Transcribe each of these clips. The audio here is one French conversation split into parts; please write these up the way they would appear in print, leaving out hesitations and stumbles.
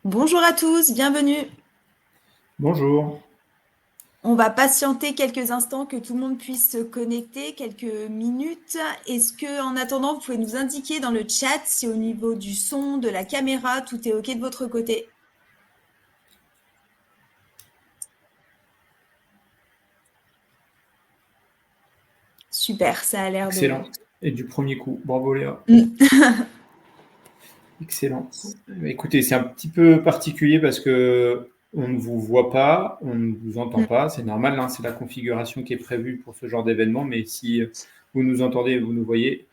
Bonjour à tous, bienvenue. Bonjour. On va patienter quelques instants que tout le monde puisse se connecter, quelques minutes. Est-ce que, en attendant, vous pouvez nous indiquer dans le chat si au niveau du son, de la caméra, tout est OK de votre côté? Super, ça a l'air de... Excellent. Et du premier coup. Bravo Léa. Excellent. Écoutez, c'est un petit peu particulier parce que on ne vous voit pas, on ne vous entend pas. C'est normal, hein, c'est la configuration qui est prévue pour ce genre d'événement. Mais si vous nous entendez et vous nous voyez,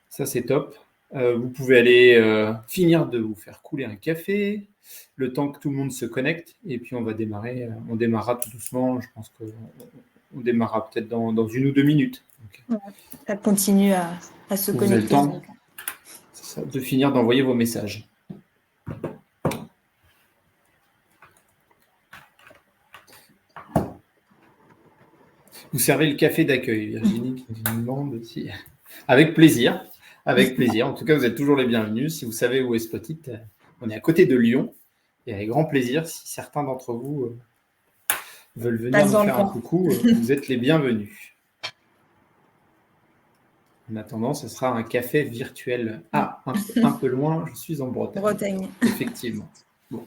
ça c'est top. Vous pouvez aller finir de vous faire couler un café, le temps que tout le monde se connecte. Et puis on va démarrer. On démarrera tout doucement. Je pense qu'on démarrera peut-être dans 1 ou 2 minutes. Donc, Ça continue à se vous avez le connecter. temps de finir d'envoyer vos messages. Vous servez le café d'accueil, Virginie qui nous demande aussi. Avec plaisir, avec plaisir. En tout cas, vous êtes toujours les bienvenus. Si vous savez où est Spotit, on est à côté de Lyon. Et avec grand plaisir, si certains d'entre vous veulent venir Passe nous dans le faire un coin. coucou, vous êtes les bienvenus. En attendant, ce sera un café virtuel. Ah, un peu loin, je suis en Bretagne. Bretagne. Effectivement. Bon.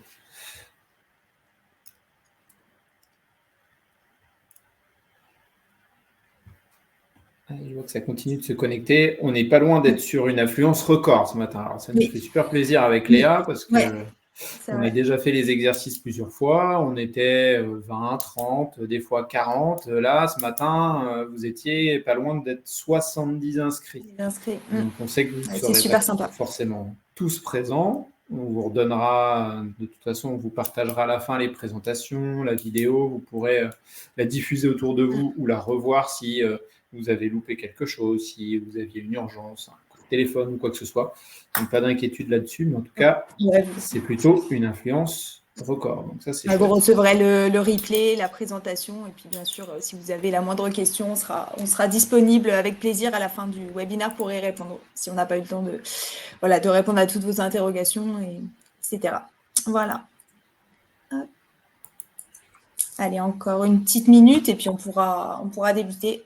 Je vois que ça continue de se connecter. On n'est pas loin d'être sur une affluence record ce matin. Alors, ça nous fait super plaisir avec Léa parce que c'est on a vrai. déjà fait les exercices plusieurs fois. On était 20, 30, des fois 40. Là, ce matin, vous étiez pas loin d'être 70 inscrits. Les inscrits. Donc, on sait que vous ne Ouais, c'est serez pas super sympa. forcément tous présents. On vous redonnera, de toute façon, on vous partagera à la fin les présentations, la vidéo. Vous pourrez la diffuser autour de vous ou la revoir si vous avez loupé quelque chose, si vous aviez une urgence, un coup de téléphone ou quoi que ce soit. Donc, pas d'inquiétude là-dessus, mais en tout cas, Ouais, c'est plutôt une influence record. Donc, ça, c'est vous chouette. recevrez le replay, la présentation, et puis bien sûr, si vous avez la moindre question, on sera disponible avec plaisir à la fin du webinaire pour y répondre, si on n'a pas eu le temps de répondre à toutes vos interrogations, etc. Voilà. Hop. Allez, encore une petite minute, et puis on pourra débuter.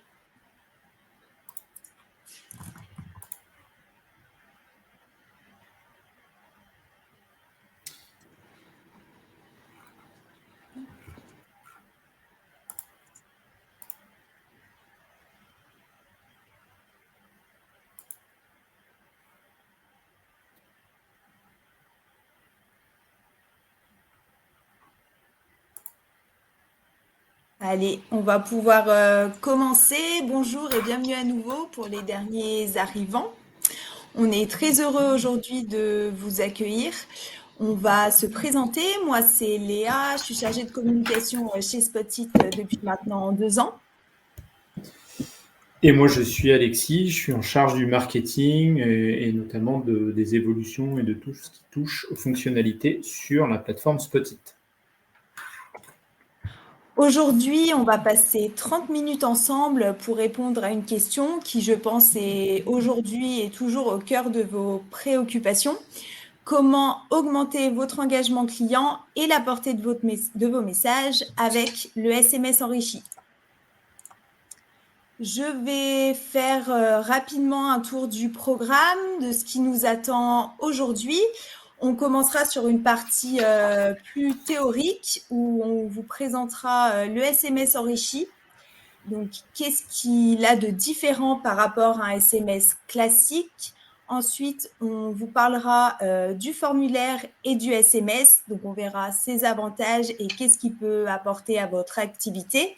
Allez, on va pouvoir commencer. Bonjour et bienvenue à nouveau pour les derniers arrivants. On est très heureux aujourd'hui de vous accueillir. On va se présenter. Moi, c'est Léa. Je suis chargée de communication chez Spotit depuis maintenant 2 ans. Et moi, je suis Alexis, je suis en charge du marketing et notamment des évolutions et de tout ce qui touche aux fonctionnalités sur la plateforme Spotit. Aujourd'hui, on va passer 30 minutes ensemble pour répondre à une question qui, je pense, est aujourd'hui et toujours au cœur de vos préoccupations. Comment augmenter votre engagement client et la portée de vos messages avec le SMS enrichi? Je vais faire rapidement un tour du programme, de ce qui nous attend aujourd'hui. On commencera sur une partie plus théorique où on vous présentera le SMS enrichi. Donc, qu'est-ce qu'il a de différent par rapport à un SMS classique? Ensuite, on vous parlera du formulaire et du SMS. Donc, on verra ses avantages et qu'est-ce qu'il peut apporter à votre activité.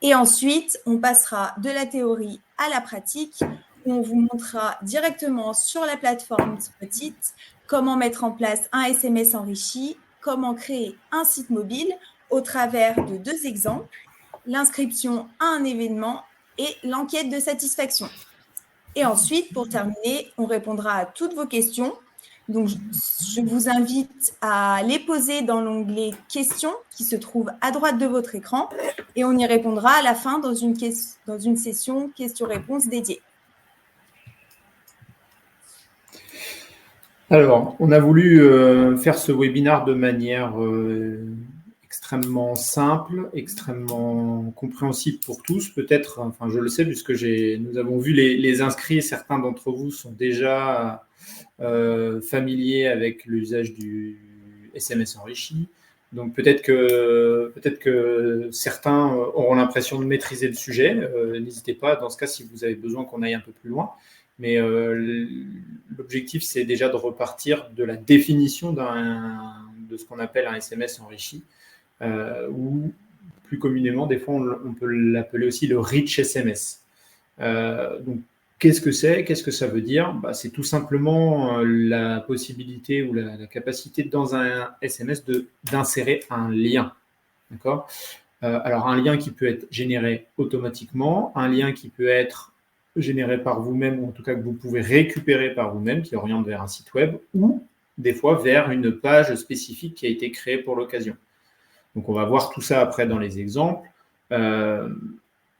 Et ensuite, on passera de la théorie à la pratique, où on vous montrera directement sur la plateforme Spotit comment mettre en place un SMS enrichi, comment créer un site mobile au travers de 2 exemples, l'inscription à un événement et l'enquête de satisfaction. Et ensuite, pour terminer, on répondra à toutes vos questions. Donc, je vous invite à les poser dans l'onglet questions qui se trouve à droite de votre écran et on y répondra à la fin dans une session questions-réponses dédiée. Alors, on a voulu faire ce webinaire de manière extrêmement simple, extrêmement compréhensible pour tous. Peut-être, enfin je le sais, puisque nous avons vu les inscrits, certains d'entre vous sont déjà familiers avec l'usage du SMS enrichi. Donc peut-être que certains auront l'impression de maîtriser le sujet. N'hésitez pas, dans ce cas, si vous avez besoin qu'on aille un peu plus loin. Mais l'objectif, c'est déjà de repartir de la définition de ce qu'on appelle un SMS enrichi, ou plus communément, des fois, on peut l'appeler aussi le rich SMS. Donc, qu'est-ce que c'est? Qu'est-ce que ça veut dire? C'est tout simplement la possibilité ou la capacité dans un SMS d'insérer un lien. D'accord? Alors, un lien qui peut être généré automatiquement, un lien qui peut être généré par vous-même, ou en tout cas que vous pouvez récupérer par vous-même, qui oriente vers un site web, ou des fois vers une page spécifique qui a été créée pour l'occasion. Donc, on va voir tout ça après dans les exemples.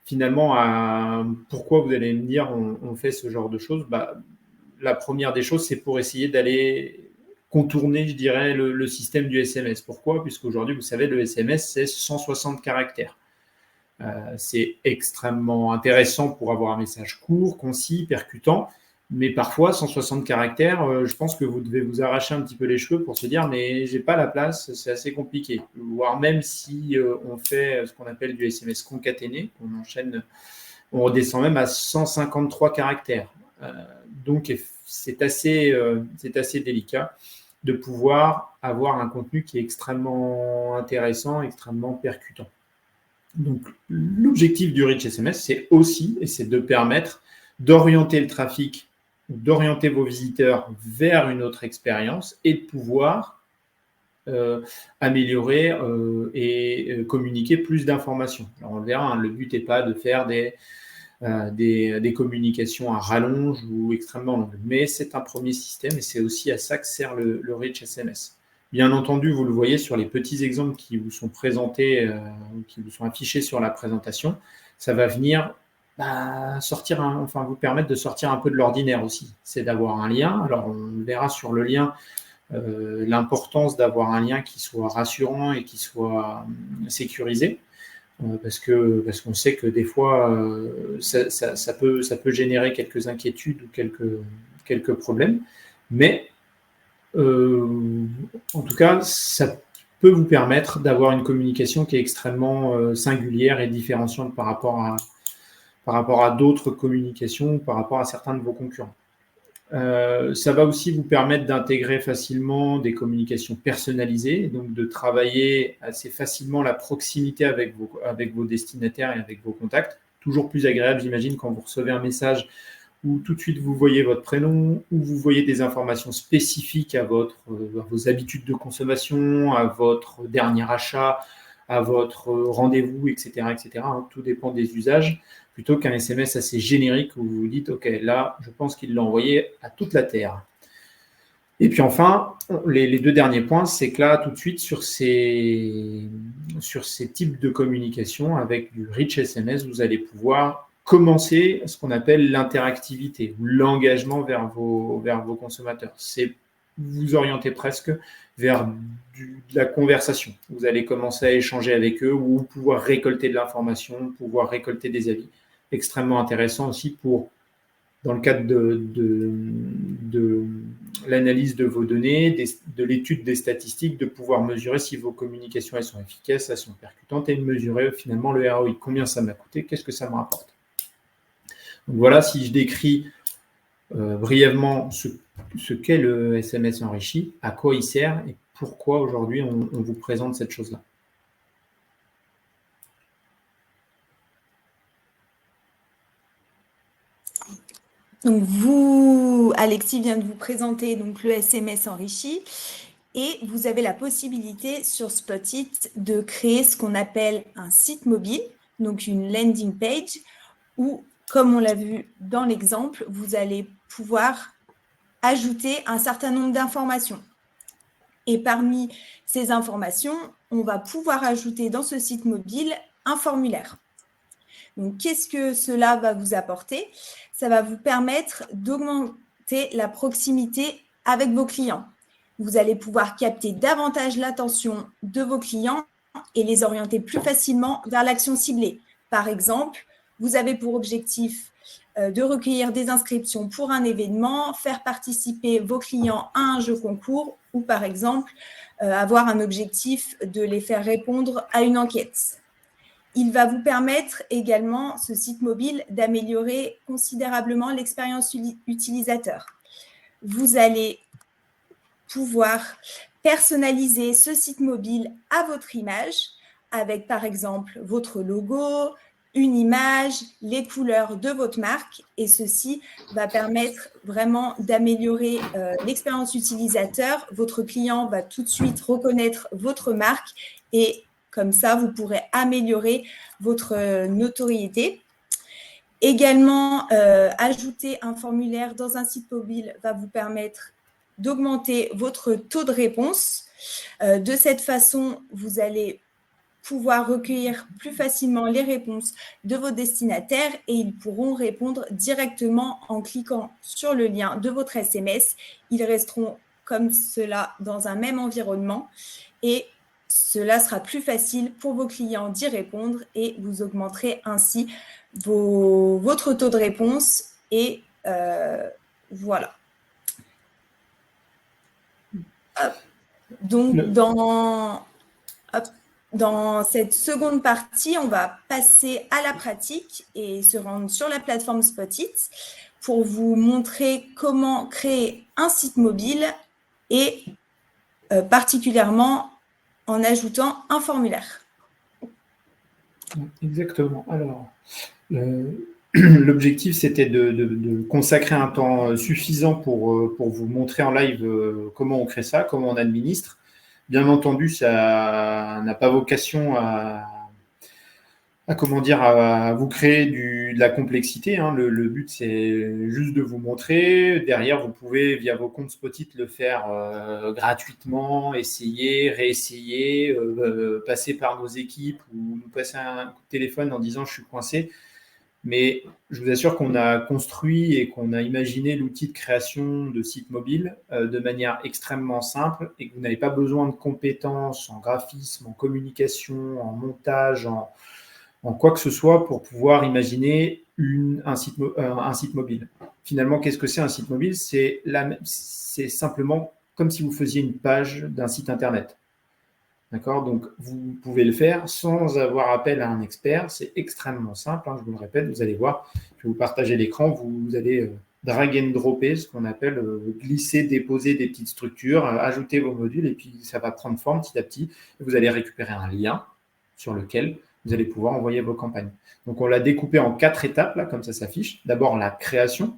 Finalement, pourquoi vous allez me dire on fait ce genre de choses? La première des choses, c'est pour essayer d'aller contourner, je dirais, le système du SMS. Pourquoi? Puisqu'aujourd'hui, vous savez, le SMS, c'est 160 caractères. C'est extrêmement intéressant pour avoir un message court, concis, percutant, mais parfois 160 caractères, je pense que vous devez vous arracher un petit peu les cheveux pour se dire mais j'ai pas la place, c'est assez compliqué. Voire même si on fait ce qu'on appelle du SMS concaténé, on redescend même à 153 caractères. Donc c'est assez délicat de pouvoir avoir un contenu qui est extrêmement intéressant, extrêmement percutant. Donc, l'objectif du Rich SMS, c'est aussi, et c'est de permettre d'orienter le trafic, d'orienter vos visiteurs vers une autre expérience et de pouvoir améliorer et communiquer plus d'informations. Alors, on le verra, le but n'est pas de faire des communications à rallonge ou extrêmement longues, mais c'est un premier système et c'est aussi à ça que sert le Rich SMS. Bien entendu, vous le voyez sur les petits exemples qui vous sont présentés, qui vous sont affichés sur la présentation, ça va venir vous permettre de sortir un peu de l'ordinaire aussi. C'est d'avoir un lien. Alors, on verra sur le lien l'importance d'avoir un lien qui soit rassurant et qui soit sécurisé, parce qu'on sait que des fois, ça peut générer quelques inquiétudes ou quelques problèmes, mais en tout cas, ça peut vous permettre d'avoir une communication qui est extrêmement singulière et différenciante par rapport à d'autres communications, par rapport à certains de vos concurrents. Ça va aussi vous permettre d'intégrer facilement des communications personnalisées, donc de travailler assez facilement la proximité avec vos destinataires et avec vos contacts. Toujours plus agréable, j'imagine, quand vous recevez un message où tout de suite vous voyez votre prénom, où vous voyez des informations spécifiques à vos habitudes de consommation, à votre dernier achat, à votre rendez-vous, etc. etc. Tout dépend des usages, plutôt qu'un SMS assez générique où vous vous dites « Ok, là, je pense qu'il l'a envoyé à toute la Terre ». Et puis enfin, les deux derniers points, c'est que là, tout de suite, sur ces types de communication, avec du Rich SMS, vous allez pouvoir commencer ce qu'on appelle l'interactivité ou l'engagement vers vos consommateurs. C'est vous orienter presque vers de la conversation. Vous allez commencer à échanger avec eux ou pouvoir récolter de l'information, pouvoir récolter des avis. Extrêmement intéressant aussi dans le cadre de l'analyse de vos données, de l'étude des statistiques, de pouvoir mesurer si vos communications elles sont efficaces, elles sont percutantes et de mesurer finalement le ROI. Combien ça m'a coûté, qu'est-ce que ça me rapporte. Donc voilà, si je décris brièvement ce qu'est le SMS enrichi, à quoi il sert et pourquoi aujourd'hui on vous présente cette chose-là. Donc Alexis vient de vous présenter donc le SMS enrichi et vous avez la possibilité sur Spotit de créer ce qu'on appelle un site mobile, donc une landing page, où, comme on l'a vu dans l'exemple, vous allez pouvoir ajouter un certain nombre d'informations. Et parmi ces informations, on va pouvoir ajouter dans ce site mobile un formulaire. Donc, qu'est-ce que cela va vous apporter? Ça va vous permettre d'augmenter la proximité avec vos clients. Vous allez pouvoir capter davantage l'attention de vos clients et les orienter plus facilement vers l'action ciblée. Par exemple, vous avez pour objectif de recueillir des inscriptions pour un événement, faire participer vos clients à un jeu concours ou par exemple avoir un objectif de les faire répondre à une enquête. Il va vous permettre également, ce site mobile, d'améliorer considérablement l'expérience utilisateur. Vous allez pouvoir personnaliser ce site mobile à votre image avec par exemple votre logo, une image, les couleurs de votre marque et ceci va permettre vraiment d'améliorer l'expérience utilisateur. Votre client va tout de suite reconnaître votre marque et comme ça, vous pourrez améliorer votre notoriété. Également, ajouter un formulaire dans un site mobile va vous permettre d'augmenter votre taux de réponse. De cette façon, vous allez pouvoir recueillir plus facilement les réponses de vos destinataires et ils pourront répondre directement en cliquant sur le lien de votre SMS. Ils resteront comme cela dans un même environnement et cela sera plus facile pour vos clients d'y répondre et vous augmenterez ainsi votre taux de réponse et voilà. Hop. Donc, dans cette seconde partie, on va passer à la pratique et se rendre sur la plateforme Spotit pour vous montrer comment créer un site mobile et particulièrement en ajoutant un formulaire. Exactement. Alors, l'objectif, c'était de consacrer un temps suffisant pour vous montrer en live comment on crée ça, comment on administre. Bien entendu, ça n'a pas vocation à vous créer de la complexité. Hein. Le but, c'est juste de vous montrer. Derrière, vous pouvez, via vos comptes Spotit, le faire gratuitement, essayer, réessayer, passer par nos équipes ou nous passer un coup de téléphone en disant « je suis coincé ». Mais je vous assure qu'on a construit et qu'on a imaginé l'outil de création de sites mobiles de manière extrêmement simple et que vous n'avez pas besoin de compétences en graphisme, en communication, en montage, en quoi que ce soit pour pouvoir imaginer un site mobile. Finalement, qu'est-ce que c'est un site mobile ? C'est simplement comme si vous faisiez une page d'un site internet. D'accord ? Donc, vous pouvez le faire sans avoir appel à un expert. C'est extrêmement simple. Hein, je vous le répète, vous allez voir. Je vais vous partager l'écran. Vous allez drag and dropper, ce qu'on appelle glisser, déposer des petites structures, ajouter vos modules et puis ça va prendre forme petit à petit. Et vous allez récupérer un lien sur lequel vous allez pouvoir envoyer vos campagnes. Donc, on l'a découpé en 4 étapes, là, comme ça s'affiche. D'abord, la création.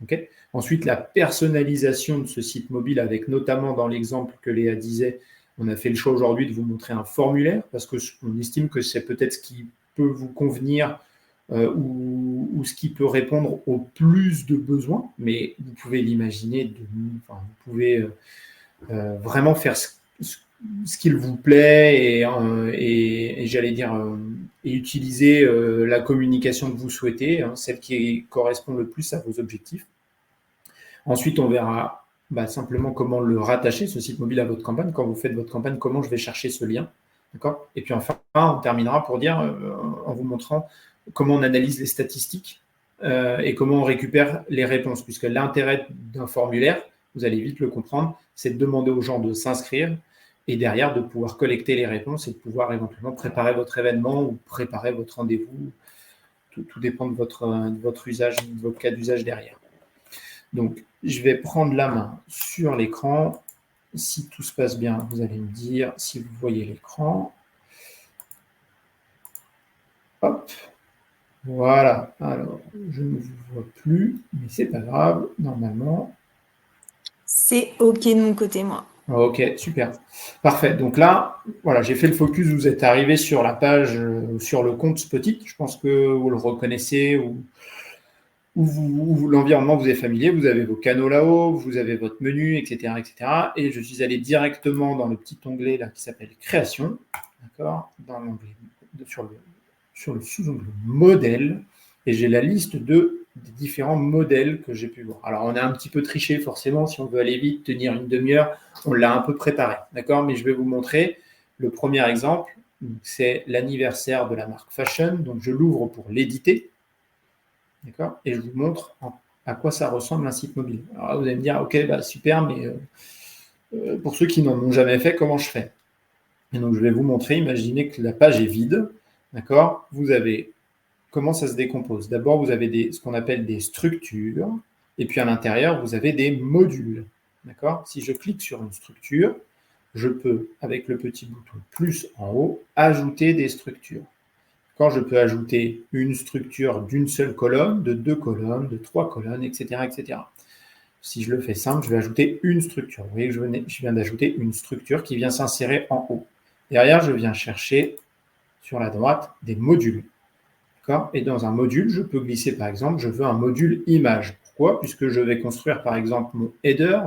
Okay. Ensuite, la personnalisation de ce site mobile avec notamment dans l'exemple que Léa disait, on a fait le choix aujourd'hui de vous montrer un formulaire parce qu'on estime que c'est peut-être ce qui peut vous convenir ou ce qui peut répondre au plus de besoins, mais vous pouvez l'imaginer, vous pouvez vraiment faire ce qu'il vous plaît et j'allais dire et utiliser la communication que vous souhaitez, hein, celle qui correspond le plus à vos objectifs. Ensuite, on verra simplement comment le rattacher, ce site mobile, à votre campagne. Quand vous faites votre campagne, comment je vais chercher ce lien. D'accord ? Et puis enfin, on terminera pour dire, en vous montrant comment on analyse les statistiques et comment on récupère les réponses. Puisque l'intérêt d'un formulaire, vous allez vite le comprendre, c'est de demander aux gens de s'inscrire et derrière de pouvoir collecter les réponses et de pouvoir éventuellement préparer votre événement ou préparer votre rendez-vous. Tout dépend de votre usage, de votre cas d'usage derrière. Donc, je vais prendre la main sur l'écran. Si tout se passe bien, vous allez me dire si vous voyez l'écran. Hop. Voilà. Alors, je ne vous vois plus, mais c'est pas grave. Normalement. C'est OK de mon côté, moi. Ok, super. Parfait. Donc là, voilà, j'ai fait le focus. Vous êtes arrivé sur la page, sur le compte Spotit. Je pense que vous le reconnaissez où l'environnement vous est familier, vous avez vos canaux là-haut, vous avez votre menu, etc., etc. Et je suis allé directement dans le petit onglet là qui s'appelle Création, d'accord, sur le sous-onglet Modèle, et j'ai la liste de des différents modèles que j'ai pu voir. Alors, on a un petit peu triché, forcément, si on veut aller vite, tenir une demi-heure, on l'a un peu préparé, d'accord? Mais je vais vous montrer le premier exemple. C'est l'anniversaire de la marque Fashion. Donc, je l'ouvre pour l'éditer, d'accord? Et je vous montre à quoi ça ressemble un site mobile. Alors, vous allez me dire, ok, bah, super, mais pour ceux qui n'en ont jamais fait, comment je fais? Et donc, je vais vous montrer. Imaginez que la page est vide, d'accord? Vous avez comment ça se décompose. D'abord, vous avez ce qu'on appelle des structures, et puis à l'intérieur, vous avez des modules. D'accord? Si je clique sur une structure, je peux, avec le petit bouton plus en haut, ajouter des structures. Quand je peux ajouter une structure d'une seule colonne, de 2 colonnes, de 3 colonnes, etc., etc. Si je le fais simple, je vais ajouter une structure. Vous voyez que je viens d'ajouter une structure qui vient s'insérer en haut. Derrière, je viens chercher sur la droite des modules. Et dans un module, je peux glisser, par exemple, je veux un module image. Pourquoi? Puisque je vais construire, par exemple, mon header,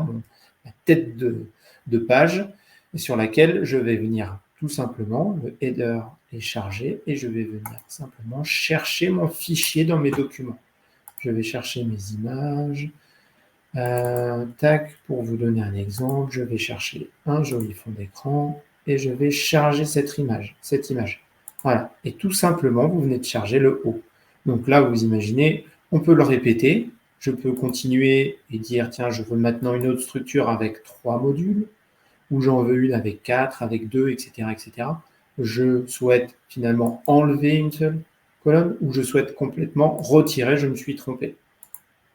ma tête de page, sur laquelle je vais venir tout simplement, le header est chargé, et je vais venir simplement chercher mon fichier dans mes documents. Je vais chercher mes images. Tac, pour vous donner un exemple, je vais chercher un joli fond d'écran, et je vais charger cette image. Voilà, et tout simplement, vous venez de charger le haut. Donc là, vous imaginez, on peut le répéter. Je peux continuer et dire, tiens, je veux maintenant une autre structure avec 3 modules, ou j'en veux une avec 4, avec 2, etc., etc. Je souhaite finalement enlever une seule colonne, ou je souhaite complètement retirer, je me suis trompé.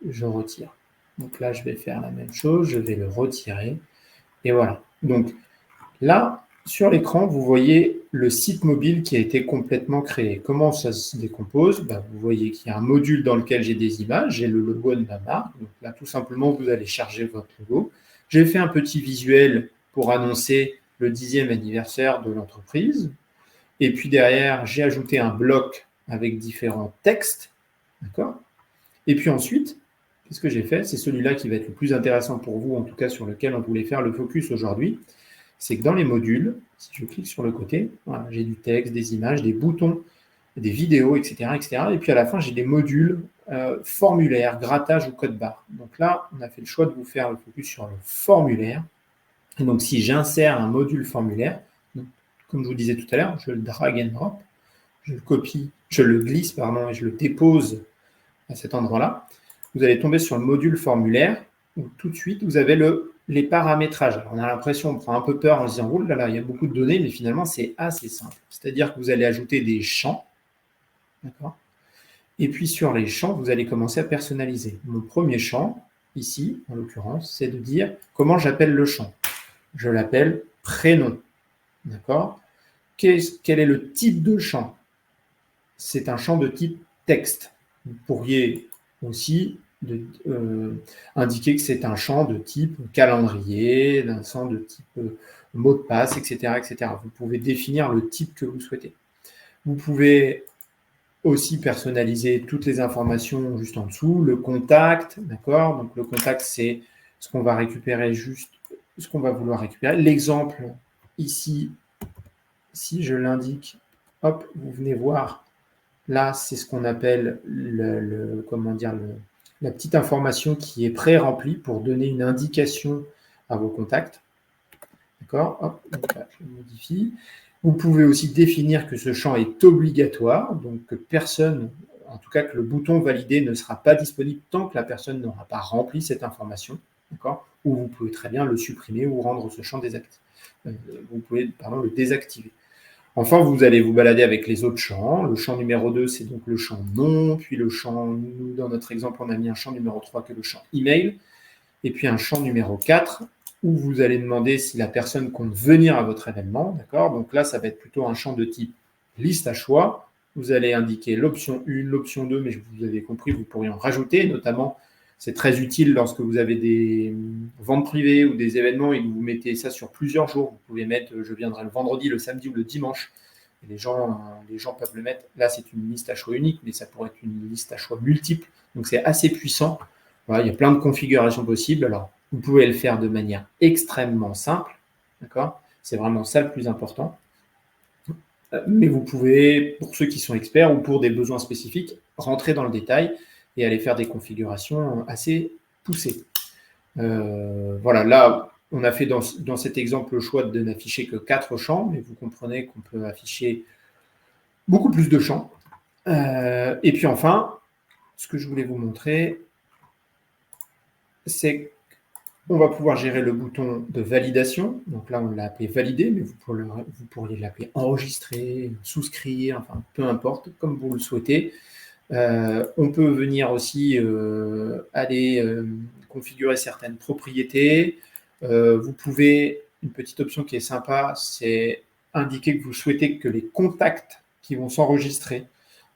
Je retire. Donc là, je vais faire la même chose, je vais le retirer, et voilà. Donc là, sur l'écran, vous voyez le site mobile qui a été complètement créé. Comment ça se décompose? Vous voyez qu'il y a un module dans lequel j'ai des images, j'ai le logo de ma marque. Donc là, tout simplement, vous allez charger votre logo. J'ai fait un petit visuel pour annoncer le 10e anniversaire de l'entreprise. Et puis derrière, j'ai ajouté un bloc avec différents textes. D'accord? Et puis ensuite, qu'est-ce que j'ai fait? C'est celui-là qui va être le plus intéressant pour vous, en tout cas sur lequel on voulait faire le focus aujourd'hui. C'est que dans les modules, si je clique sur le côté, voilà, j'ai du texte, des images, des boutons, des vidéos, etc., etc. Et puis à la fin, j'ai des modules formulaires, grattage ou code barre. Donc là, on a fait le choix de vous faire le focus sur le formulaire. Et donc, si j'insère un module formulaire, donc, comme je vous disais tout à l'heure, je le drag and drop, je le copie, je le glisse, et je le dépose à cet endroit-là. Vous allez tomber sur le module formulaire où tout de suite, vous avez les paramétrages. Alors, on a l'impression, on prend un peu peur en se disant, oh là là, il y a beaucoup de données, mais finalement, c'est assez simple. C'est-à-dire que vous allez ajouter des champs, d'accord? Et puis, sur les champs, vous allez commencer à personnaliser. Mon premier champ, ici, en l'occurrence, c'est de dire comment j'appelle le champ. Je l'appelle prénom, d'accord? Quel est le type de champ? C'est un champ de type texte. Vous pourriez aussi indiquer que c'est un champ de type calendrier, un champ de type mot de passe, etc., etc. Vous pouvez définir le type que vous souhaitez. Vous pouvez aussi personnaliser toutes les informations juste en dessous, le contact, d'accord? Donc le contact, c'est ce qu'on va récupérer, juste ce qu'on va vouloir récupérer. L'exemple ici, si je l'indique, hop, vous venez voir. Là, c'est ce qu'on appelle la petite information qui est pré-remplie pour donner une indication à vos contacts. D'accord? Hop, donc là, je le modifie. Vous pouvez aussi définir que ce champ est obligatoire, donc que personne, en tout cas que le bouton valider ne sera pas disponible tant que la personne n'aura pas rempli cette information. D'accord? Ou vous pouvez très bien le supprimer ou rendre ce champ désactivé. Vous pouvez le désactiver. Enfin, vous allez vous balader avec les autres champs. Le champ numéro 2, c'est donc le champ nom. Puis le champ, nous, dans notre exemple, on a mis un champ numéro 3 qui est le champ email. Et puis un champ numéro 4 où vous allez demander si la personne compte venir à votre événement. D'accord? Donc là, ça va être plutôt un champ de type liste à choix. Vous allez indiquer l'option 1, l'option 2, mais vous avez compris, vous pourriez en rajouter. Notamment, c'est très utile lorsque vous avez des ventes privées ou des événements et que vous mettez ça sur plusieurs jours. Vous pouvez mettre « je viendrai le vendredi, le samedi ou le dimanche ». Les gens peuvent le mettre. Là, c'est une liste à choix unique, mais ça pourrait être une liste à choix multiple. Donc, c'est assez puissant. Voilà, il y a plein de configurations possibles. Alors, vous pouvez le faire de manière extrêmement simple. D'accord? C'est vraiment ça le plus important. Mais vous pouvez, pour ceux qui sont experts ou pour des besoins spécifiques, rentrer dans le détail et aller faire des configurations assez poussées. Voilà, là, on a fait dans cet exemple le choix de n'afficher que 4 champs, mais vous comprenez qu'on peut afficher beaucoup plus de champs. Et puis enfin, ce que je voulais vous montrer, c'est qu'on va pouvoir gérer le bouton de validation. Donc là, on l'a appelé valider, mais vous pourriez l'appeler enregistrer, souscrire, enfin, peu importe, comme vous le souhaitez. On peut venir aussi aller configurer certaines propriétés. Vous pouvez, une petite option qui est sympa, c'est indiquer que vous souhaitez que les contacts qui vont s'enregistrer,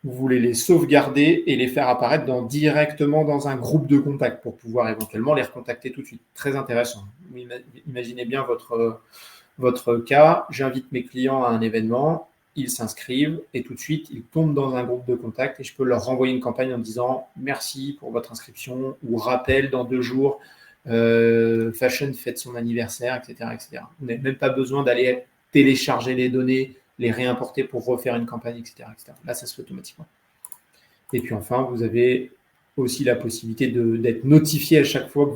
vous voulez les sauvegarder et les faire apparaître directement dans un groupe de contacts pour pouvoir éventuellement les recontacter tout de suite. Très intéressant. Imaginez bien votre cas. J'invite mes clients à un événement, ils s'inscrivent et tout de suite, ils tombent dans un groupe de contacts et je peux leur renvoyer une campagne en disant « Merci pour votre inscription » ou « Rappel dans 2 jours, Fashion fête son anniversaire, etc. etc. » Vous n'avez même pas besoin d'aller télécharger les données, les réimporter pour refaire une campagne, etc. etc. Là, ça se fait automatiquement. Et puis enfin, vous avez aussi la possibilité d'être notifié à chaque fois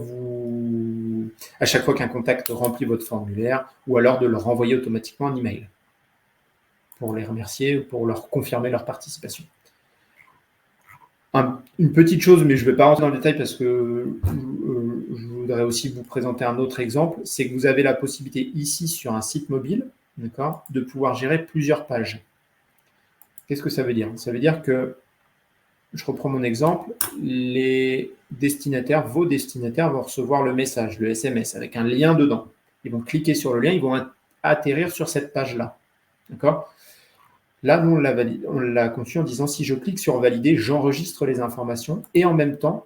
qu'un contact remplit votre formulaire ou alors de leur renvoyer automatiquement un email pour les remercier ou pour leur confirmer leur participation. Une petite chose, mais je ne vais pas rentrer dans le détail parce que je voudrais aussi vous présenter un autre exemple, c'est que vous avez la possibilité ici sur un site mobile, d'accord, de pouvoir gérer plusieurs pages. Qu'est-ce que ça veut dire? Ça veut dire que, je reprends mon exemple, vos destinataires vont recevoir le message, le SMS, avec un lien dedans. Ils vont cliquer sur le lien, ils vont atterrir sur cette page-là. D'accord? Là, nous, on l'a conçu en disant, si je clique sur valider, j'enregistre les informations et en même temps,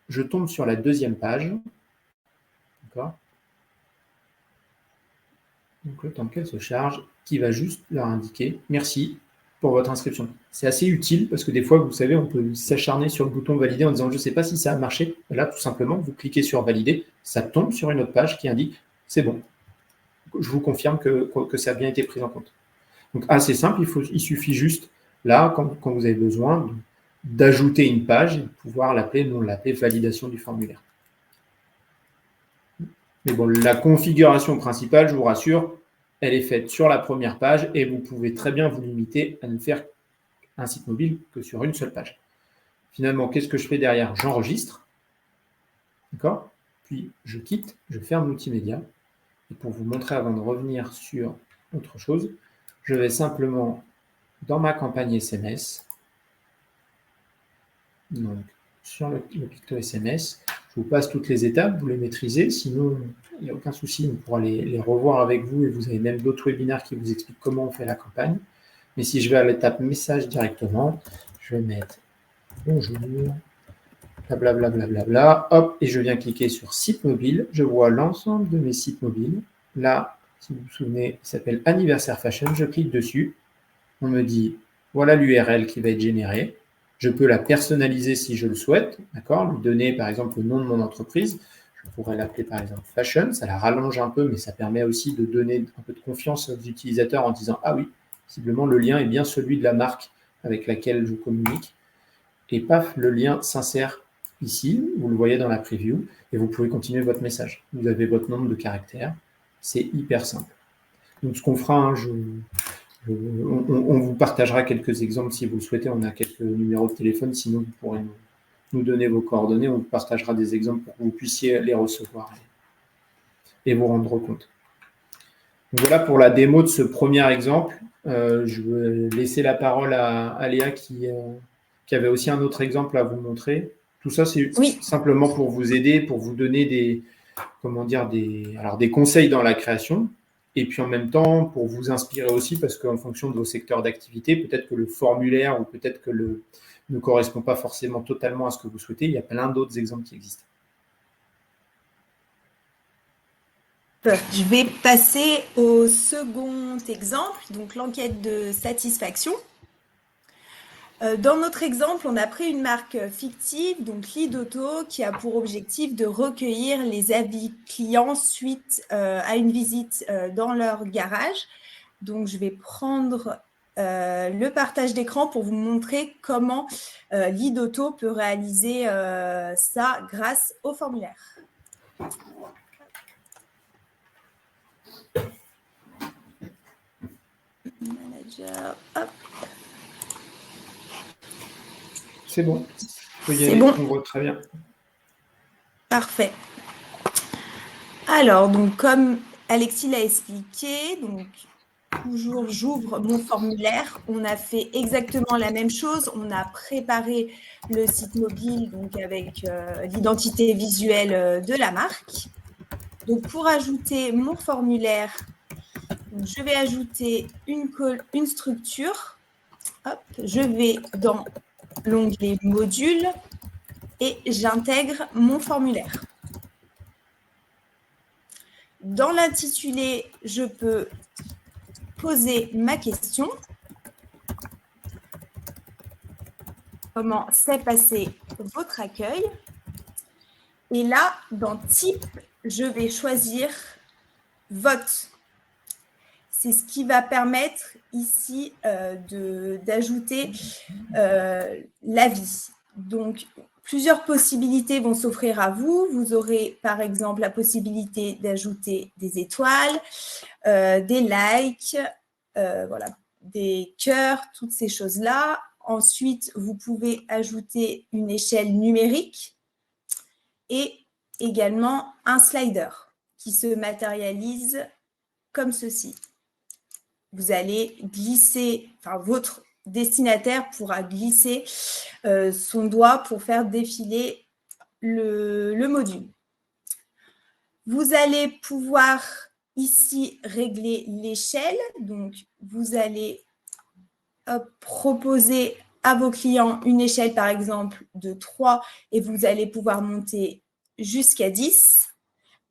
je tombe sur la deuxième page. D'accord? Donc, le temps qu'elle se charge, qui va juste leur indiquer « Merci pour votre inscription ». C'est assez utile parce que des fois, vous savez, on peut s'acharner sur le bouton « Valider » en disant « Je ne sais pas si ça a marché ». Là, tout simplement, vous cliquez sur « Valider », ça tombe sur une autre page qui indique « C'est bon, je vous confirme que ça a bien été pris en compte ». Donc, assez simple, il suffit juste, là, quand vous avez besoin, d'ajouter une page et de pouvoir l'appeler, nous on l'appelle validation du formulaire. Mais bon, la configuration principale, je vous rassure, elle est faite sur la première page et vous pouvez très bien vous limiter à ne faire un site mobile que sur une seule page. Finalement, qu'est-ce que je fais derrière? J'enregistre, d'accord? Puis je quitte, je ferme multimédia. Et pour vous montrer avant de revenir sur autre chose, je vais simplement dans ma campagne SMS, donc sur le Picto SMS, je vous passe toutes les étapes, vous les maîtrisez, sinon il n'y a aucun souci, on pourra les revoir avec vous et vous avez même d'autres webinaires qui vous expliquent comment on fait la campagne. Mais si je vais à l'étape message directement, je vais mettre bonjour, blablabla, blablabla, hop, et je viens cliquer sur site mobile, je vois l'ensemble de mes sites mobiles. Là, si vous vous souvenez, il s'appelle Anniversaire Fashion, je clique dessus, on me dit, voilà l'URL qui va être générée, je peux la personnaliser si je le souhaite, d'accord, lui donner par exemple le nom de mon entreprise, je pourrais l'appeler par exemple Fashion, ça la rallonge un peu, mais ça permet aussi de donner un peu de confiance aux utilisateurs en disant, ah oui, visiblement le lien est bien celui de la marque avec laquelle je communique, et paf, le lien s'insère ici, vous le voyez dans la preview, et vous pouvez continuer votre message. Vous avez votre nombre de caractères, c'est hyper simple. Donc ce qu'on fera, hein, on vous partagera quelques exemples si vous le souhaitez, on a quelques numéros de téléphone, sinon vous pourrez nous donner vos coordonnées, on vous partagera des exemples pour que vous puissiez les recevoir et vous rendre compte. Donc voilà pour la démo de ce premier exemple. Je vais laisser la parole à Léa qui avait aussi un autre exemple à vous montrer. Tout ça, c'est simplement pour vous aider, pour vous donner des conseils dans la création. Et puis en même temps, pour vous inspirer aussi, parce qu'en fonction de vos secteurs d'activité, peut-être que le formulaire ou peut-être que ne correspond pas forcément totalement à ce que vous souhaitez. Il y a plein d'autres exemples qui existent. Je vais passer au second exemple, donc l'enquête de satisfaction. Dans notre exemple, on a pris une marque fictive, donc Lead Auto, qui a pour objectif de recueillir les avis clients suite à une visite dans leur garage. Donc, je vais prendre le partage d'écran pour vous montrer comment Lidauto peut réaliser ça grâce au formulaire. Manager, hop. C'est bon. C'est bon. On voit très bien. Parfait. Alors, donc, comme Alexis l'a expliqué, donc, toujours, j'ouvre mon formulaire. On a fait exactement la même chose. On a préparé le site mobile donc avec l'identité visuelle de la marque. Donc, pour ajouter mon formulaire, donc, je vais ajouter une structure. Hop, je vais dans l'onglet modules et j'intègre mon formulaire. Dans l'intitulé, je peux poser ma question. Comment s'est passé votre accueil? Et là, dans type, je vais choisir vote. C'est ce qui va permettre ici d'ajouter l'avis. Donc, plusieurs possibilités vont s'offrir à vous. Vous aurez par exemple la possibilité d'ajouter des étoiles, des likes, voilà, des cœurs, toutes ces choses-là. Ensuite, vous pouvez ajouter une échelle numérique et également un slider qui se matérialise comme ceci. Vous allez glisser, enfin votre destinataire pourra glisser son doigt pour faire défiler le module. Vous allez pouvoir ici régler l'échelle. Donc, vous allez proposer à vos clients une échelle, par exemple, de 3 et vous allez pouvoir monter jusqu'à 10.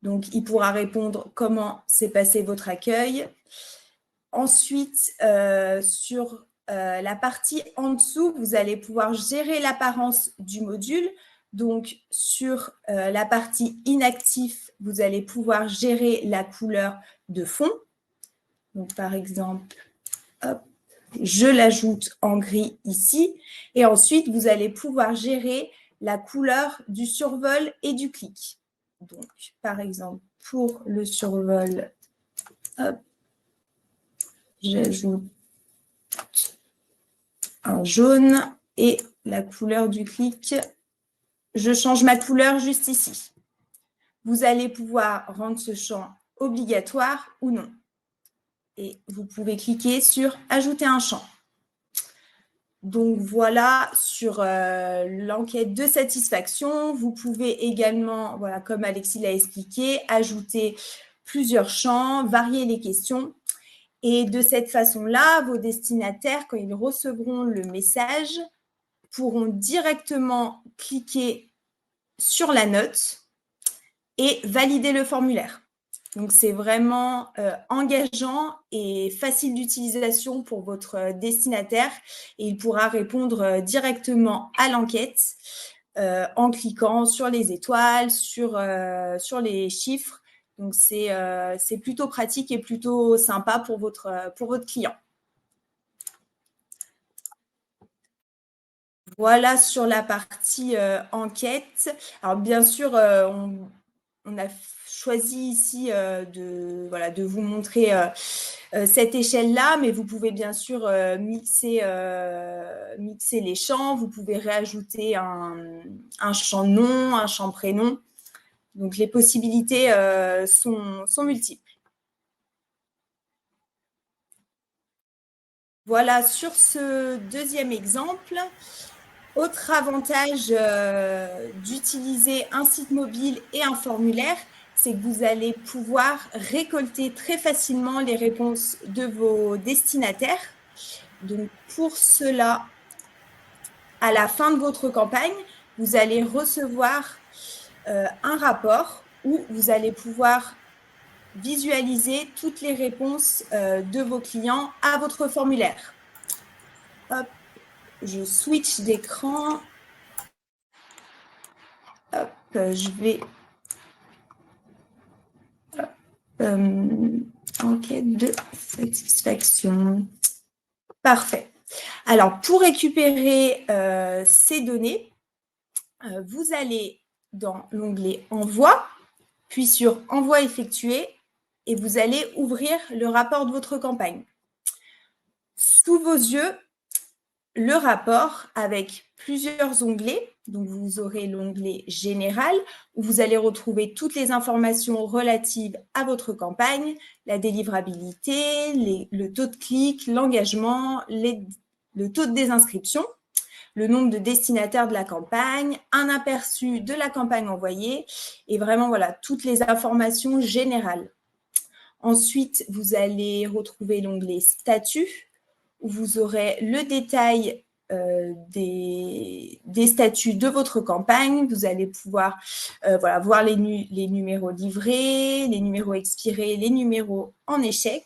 Donc, il pourra répondre comment s'est passé votre accueil. Ensuite, sur la partie en dessous, vous allez pouvoir gérer l'apparence du module. Donc, sur la partie inactif, vous allez pouvoir gérer la couleur de fond. Donc, par exemple, hop, je l'ajoute en gris ici. Et ensuite, vous allez pouvoir gérer la couleur du survol et du clic. Donc, par exemple, pour le survol, hop, j'ajoute un jaune et la couleur du clic, je change ma couleur juste ici. Vous allez pouvoir rendre ce champ obligatoire ou non. Et vous pouvez cliquer sur « Ajouter un champ ». Donc voilà sur l'enquête de satisfaction. Vous pouvez également, voilà, comme Alexis l'a expliqué, ajouter plusieurs champs, varier les questions. Et de cette façon-là, vos destinataires, quand ils recevront le message, pourront directement cliquer sur la note et valider le formulaire. Donc, c'est vraiment engageant et facile d'utilisation pour votre destinataire et il pourra répondre directement à l'enquête en cliquant sur les étoiles, sur les chiffres. Donc, c'est plutôt pratique et plutôt sympa pour votre client. Voilà sur la partie enquête. Alors, bien sûr, on a choisi ici de vous montrer cette échelle-là, mais vous pouvez bien sûr mixer les champs. Vous pouvez réajouter un champ nom, un champ prénom. Donc, les possibilités sont multiples. Voilà, sur ce deuxième exemple, autre avantage d'utiliser un site mobile et un formulaire, c'est que vous allez pouvoir récolter très facilement les réponses de vos destinataires. Donc, pour cela, à la fin de votre campagne, vous allez recevoir un rapport où vous allez pouvoir visualiser toutes les réponses de vos clients à votre formulaire. Hop, je switch d'écran. Hop, je vais enquête de satisfaction. Parfait. Alors, pour récupérer ces données, vous allez dans l'onglet « Envoi », puis sur « Envoi effectué » et vous allez ouvrir le rapport de votre campagne. Sous vos yeux, le rapport avec plusieurs onglets. Donc, vous aurez l'onglet « Général » où vous allez retrouver toutes les informations relatives à votre campagne, la délivrabilité, le taux de clic, l'engagement, le taux de désinscription, le nombre de destinataires de la campagne, un aperçu de la campagne envoyée et vraiment, voilà, toutes les informations générales. Ensuite, vous allez retrouver l'onglet « Statut » où vous aurez le détail des statuts de votre campagne. Vous allez pouvoir voir les numéros livrés, les numéros expirés, les numéros en échec.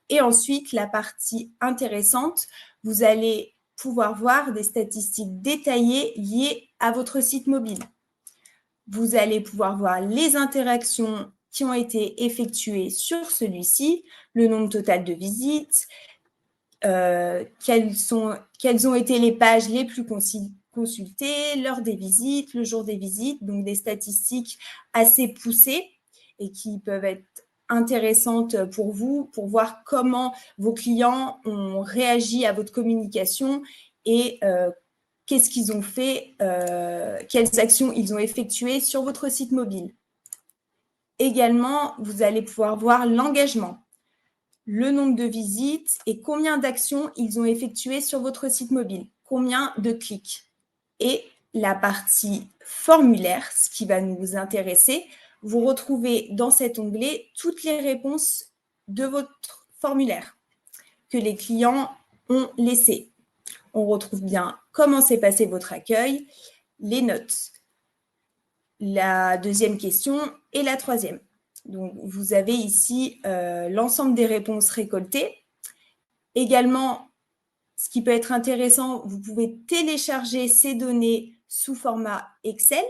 Et ensuite, la partie intéressante, vous allez pouvoir voir des statistiques détaillées liées à votre site mobile. Vous allez pouvoir voir les interactions qui ont été effectuées sur celui-ci, le nombre total de visites, quelles ont été les pages les plus consultées, l'heure des visites, le jour des visites, donc des statistiques assez poussées et qui peuvent être intéressantes pour vous, pour voir comment vos clients ont réagi à votre communication et qu'est-ce qu'ils ont fait, quelles actions ils ont effectuées sur votre site mobile. Également, vous allez pouvoir voir l'engagement, le nombre de visites et combien d'actions ils ont effectuées sur votre site mobile, combien de clics. Et la partie formulaire, ce qui va nous intéresser, vous retrouvez dans cet onglet toutes les réponses de votre formulaire que les clients ont laissées. On retrouve bien comment s'est passé votre accueil, les notes, la deuxième question et la troisième. Donc, vous avez ici l'ensemble des réponses récoltées. Également, ce qui peut être intéressant, vous pouvez télécharger ces données sous format Excel.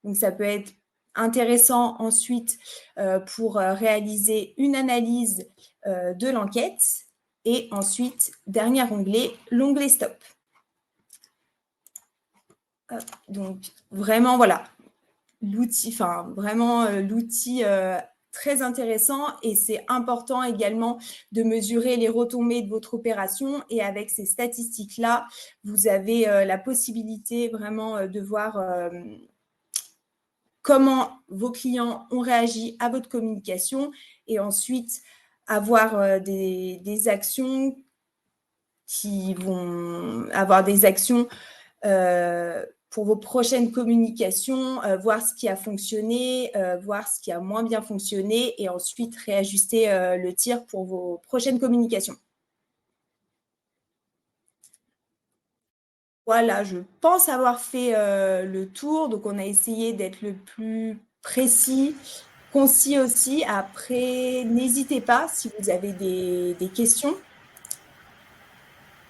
Donc, ça peut être intéressant ensuite pour réaliser une analyse de l'enquête. Et ensuite, dernier onglet, l'onglet Stop. Donc, vraiment, voilà, l'outil, très intéressant et c'est important également de mesurer les retombées de votre opération et avec ces statistiques-là, vous avez la possibilité vraiment de voir comment vos clients ont réagi à votre communication et ensuite avoir des actions qui vont avoir des actions pour vos prochaines communications, voir ce qui a fonctionné, voir ce qui a moins bien fonctionné et ensuite réajuster le tir pour vos prochaines communications. Voilà, je pense avoir fait le tour. Donc, on a essayé d'être le plus précis, concis aussi. Après, n'hésitez pas si vous avez des questions.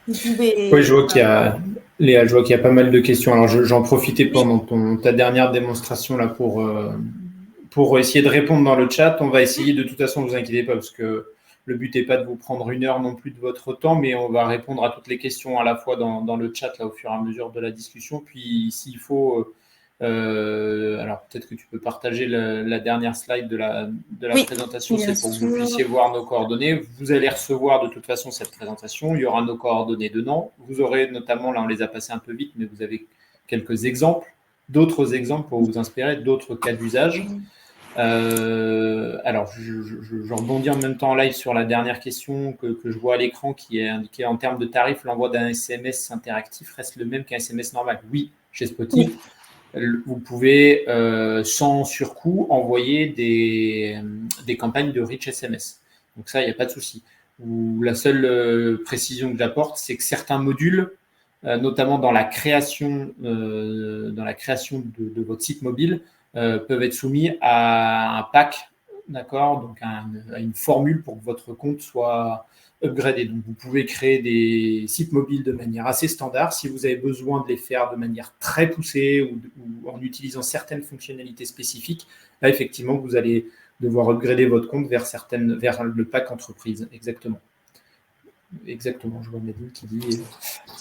Vous pouvez… Oui, je vois qu'il y a, Léa, je vois qu'il y a pas mal de questions. Alors, j'en profitais pendant ta dernière démonstration là pour essayer de répondre dans le chat. On va essayer de toute façon, ne vous inquiétez pas, parce que le but n'est pas de vous prendre 1 heure non plus de votre temps, mais on va répondre à toutes les questions à la fois dans le chat là, au fur et à mesure de la discussion. Puis, s'il faut, alors peut-être que tu peux partager la dernière slide de la présentation, c'est pour que vous puissiez voir nos coordonnées. Vous allez recevoir de toute façon cette présentation, il y aura nos coordonnées dedans. Vous aurez notamment, là on les a passés un peu vite, mais vous avez quelques exemples, d'autres exemples pour vous inspirer, d'autres cas d'usage. Alors, je rebondis en même temps en live sur la dernière question que je vois à l'écran qui est indiquée en termes de tarifs. L'envoi d'un SMS interactif reste le même qu'un SMS normal. Oui, chez Spotif, vous pouvez, sans surcoût, envoyer des campagnes de Rich SMS. Donc ça, il n'y a pas de souci. La seule précision que j'apporte, c'est que certains modules, notamment dans la création de votre site mobile, peuvent être soumis à un pack, d'accord, donc à une formule pour que votre compte soit upgradé. Donc, vous pouvez créer des sites mobiles de manière assez standard. Si vous avez besoin de les faire de manière très poussée ou en utilisant certaines fonctionnalités spécifiques, là, effectivement, vous allez devoir upgrader votre compte vers le pack entreprise, exactement. exactement, je vois Nadine qui dit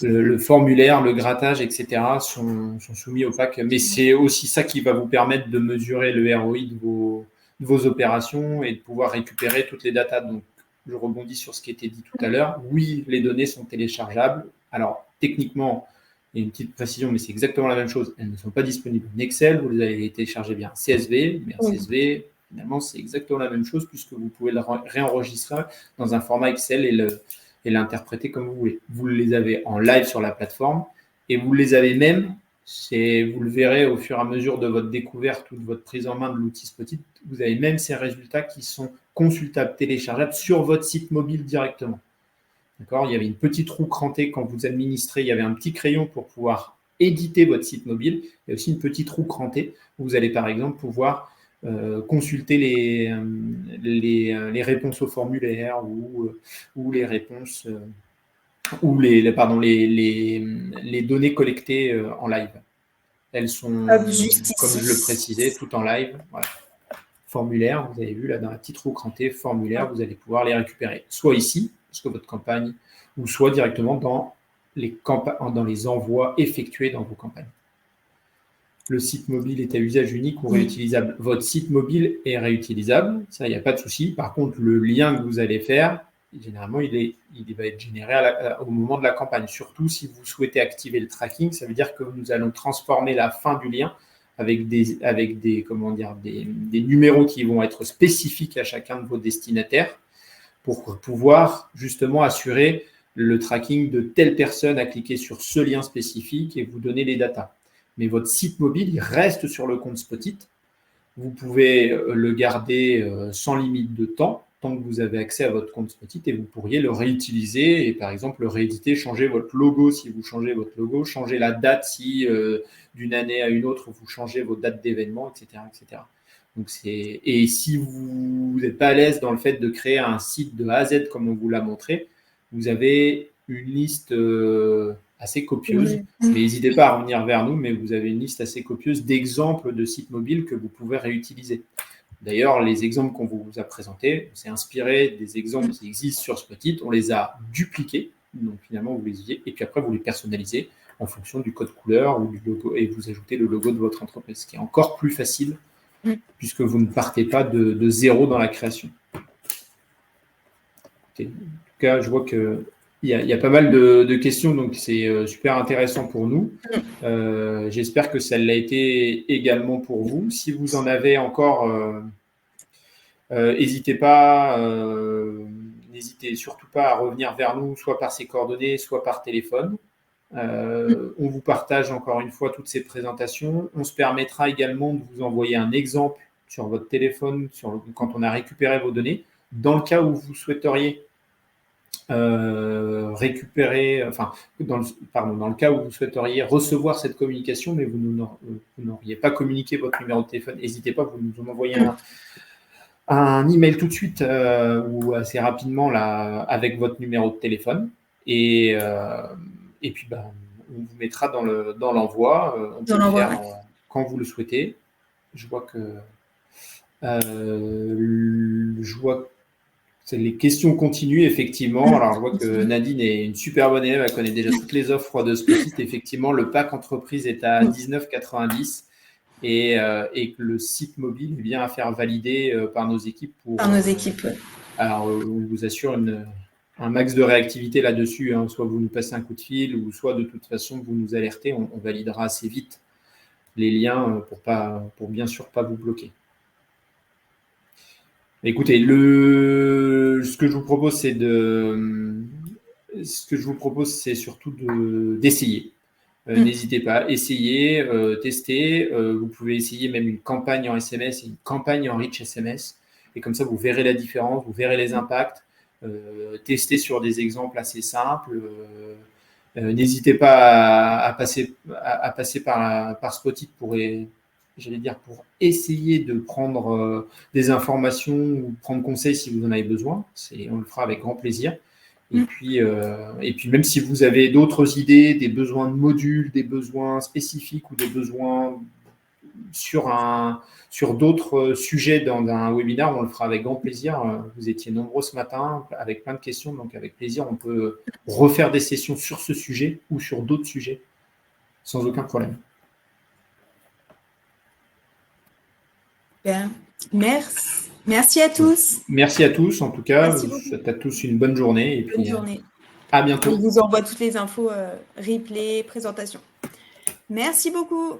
le formulaire, le grattage, etc. sont soumis au PAC. Mais c'est aussi ça qui va vous permettre de mesurer le ROI de vos opérations et de pouvoir récupérer toutes les datas. Donc, je rebondis sur ce qui était dit tout à l'heure. Oui, les données sont téléchargeables. Alors, techniquement, il y a une petite précision, mais c'est exactement la même chose. Elles ne sont pas disponibles en Excel. Vous les avez téléchargées via un CSV. Mais un CSV, finalement, c'est exactement la même chose puisque vous pouvez le réenregistrer dans un format Excel et l'interpréter comme vous voulez. Vous les avez en live sur la plateforme et vous les avez même, vous le verrez au fur et à mesure de votre découverte ou de votre prise en main de l'outil Spotit, vous avez même ces résultats qui sont consultables, téléchargeables sur votre site mobile directement. D'accord ? Il y avait une petite roue crantée quand vous administrez, il y avait un petit crayon pour pouvoir éditer votre site mobile. Il y a aussi une petite roue crantée où vous allez par exemple pouvoir consulter les réponses au formulaire ou les réponses ou les données collectées en live. Elles sont, comme je le précisais, tout en live. Voilà. Formulaire, vous avez vu là dans la petite roue crantée, formulaire, vous allez pouvoir les récupérer, soit ici, parce que votre campagne, ou soit directement dans les envois effectués dans vos campagnes. Le site mobile est à usage unique ou réutilisable. Votre site mobile est réutilisable, ça, il n'y a pas de souci. Par contre, le lien que vous allez faire, généralement, il va être généré au moment de la campagne. Surtout si vous souhaitez activer le tracking, ça veut dire que nous allons transformer la fin du lien avec des numéros qui vont être spécifiques à chacun de vos destinataires pour pouvoir justement assurer le tracking de telle personne a cliqué sur ce lien spécifique et vous donner les datas. Mais votre site mobile, il reste sur le compte Spotit. Vous pouvez le garder sans limite de temps, tant que vous avez accès à votre compte Spotit, et vous pourriez le réutiliser et par exemple le rééditer, changer votre logo si vous changez votre logo, changer la date si d'une année à une autre vous changez vos dates d'événements, etc., etc. Donc et si vous n'êtes pas à l'aise dans le fait de créer un site de A à Z comme on vous l'a montré, vous avez une liste assez copieuse, mais n'hésitez pas à revenir vers nous, mais vous avez une liste assez copieuse d'exemples de sites mobiles que vous pouvez réutiliser. D'ailleurs, les exemples qu'on vous a présentés, on s'est inspiré des exemples qui existent sur Spotit, on les a dupliqués, donc finalement vous les utilisez, et puis après vous les personnalisez en fonction du code couleur ou du logo, et vous ajoutez le logo de votre entreprise, ce qui est encore plus facile, puisque vous ne partez pas de zéro dans la création. En tout cas, je vois qu'il y a pas mal de questions, donc c'est super intéressant pour nous. J'espère que ça l'a été également pour vous. Si vous en avez encore, n'hésitez surtout pas à revenir vers nous, soit par ces coordonnées, soit par téléphone. On vous partage encore une fois toutes ces présentations. On se permettra également de vous envoyer un exemple sur votre téléphone quand on a récupéré vos données, dans le cas où vous souhaiteriez dans le cas où vous souhaiteriez recevoir cette communication, mais vous n'auriez pas communiqué votre numéro de téléphone, n'hésitez pas, vous nous envoyez un email tout de suite ou assez rapidement là, avec votre numéro de téléphone et puis on vous mettra dans l'envoi. On peut le faire quand vous le souhaitez. Je vois que les questions continuent, effectivement. Alors, je vois que Nadine est une super bonne élève, elle connaît déjà toutes les offres de Spotit. Effectivement, le pack entreprise est à 19,90 et que le site mobile vient à faire valider par nos équipes. Alors, on vous assure un max de réactivité là-dessus. Hein. Soit vous nous passez un coup de fil, ou soit de toute façon, vous nous alertez. On validera assez vite les liens pour bien sûr pas vous bloquer. Écoutez, ce que je vous propose, c'est surtout d'essayer. N'hésitez pas, essayez, testez. Vous pouvez essayer même une campagne en SMS et une campagne en Rich SMS. Et comme ça, vous verrez la différence, vous verrez les impacts. Testez sur des exemples assez simples. N'hésitez pas à passer par Spotit pour essayer de prendre des informations ou prendre conseil si vous en avez besoin. On le fera avec grand plaisir. Et puis même si vous avez d'autres idées, des besoins de modules, des besoins spécifiques ou des besoins sur d'autres sujets dans un webinaire, on le fera avec grand plaisir. Vous étiez nombreux ce matin avec plein de questions, donc avec plaisir, on peut refaire des sessions sur ce sujet ou sur d'autres sujets sans aucun problème. Bien. Merci. Merci à tous. Merci à tous, en tout cas. Je vous souhaite à tous une bonne journée. Et puis, bonne journée. À bientôt. Je vous envoie toutes les infos, replay, présentation. Merci beaucoup.